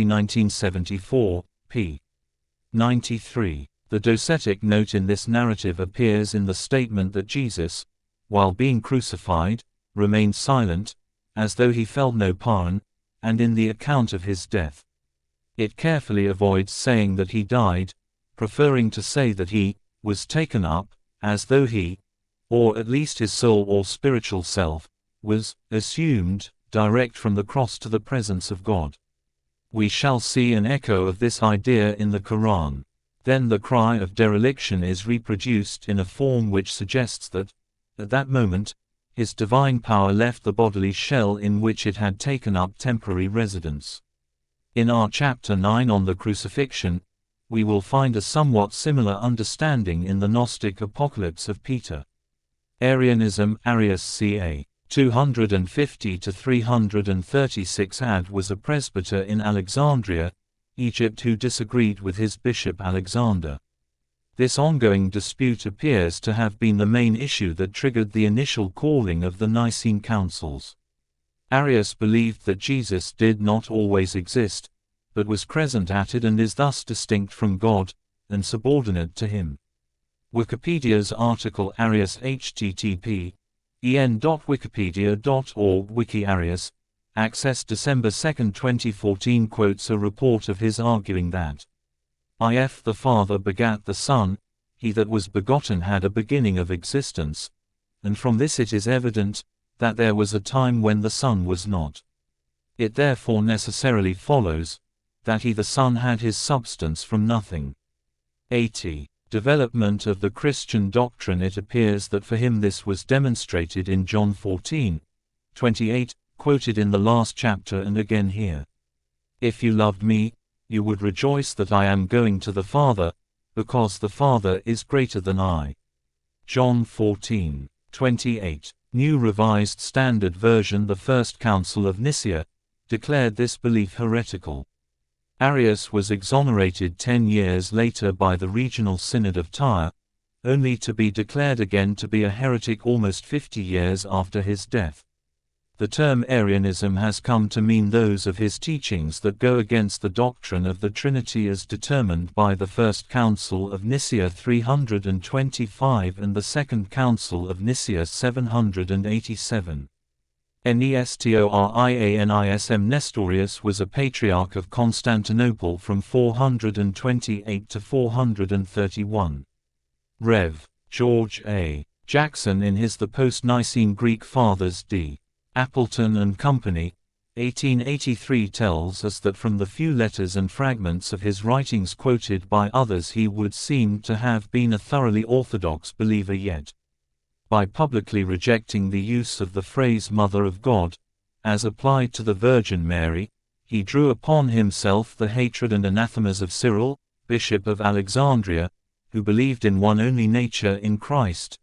1974, p. 93. The docetic note in this narrative appears in the statement that Jesus, while being crucified, remained silent, as though he felt no pain, and in the account of his death. It carefully avoids saying that he died, preferring to say that he was taken up, as though he, or at least his soul or spiritual self, was assumed direct from the cross to the presence of God. We shall see an echo of this idea in the Quran. Then the cry of dereliction is reproduced in a form which suggests that, at that moment, his divine power left the bodily shell in which it had taken up temporary residence. In our chapter 9 on the crucifixion, we will find a somewhat similar understanding in the Gnostic Apocalypse of Peter. Arianism. Arius ca. 250–336 AD was a presbyter in Alexandria, Egypt, who disagreed with his bishop Alexander. This ongoing dispute appears to have been the main issue that triggered the initial calling of the Nicene Councils. Arius believed that Jesus did not always exist, but was present at it and is thus distinct from God, and subordinate to him. Wikipedia's article Arius http en.wikipedia.org Wiki Arius, accessed December 2, 2014 quotes a report of his arguing that if the Father begat the Son, he that was begotten had a beginning of existence, and from this it is evident that there was a time when the Son was not. It therefore necessarily follows that he the Son had his substance from nothing. 80. Development of the Christian doctrine. It appears that for him this was demonstrated in John 14:28, quoted in the last chapter and again here. If you loved me, you would rejoice that I am going to the Father, because the Father is greater than I. John 14:28. New Revised Standard Version. The First Council of Nicaea declared this belief heretical. Arius was exonerated 10 years later by the Regional Synod of Tyre, only to be declared again to be a heretic almost 50 years after his death. The term Arianism has come to mean those of his teachings that go against the doctrine of the Trinity as determined by the First Council of Nicaea 325 and the Second Council of Nicaea 787. Nestorianism. Nestorius was a patriarch of Constantinople from 428 to 431. Rev. George A. Jackson in his The Post-Nicene Greek Fathers D. Appleton and Company, 1883 tells us that from the few letters and fragments of his writings quoted by others he would seem to have been a thoroughly orthodox believer, yet by publicly rejecting the use of the phrase Mother of God, as applied to the Virgin Mary, he drew upon himself the hatred and anathemas of Cyril, Bishop of Alexandria, who believed in one only nature in Christ,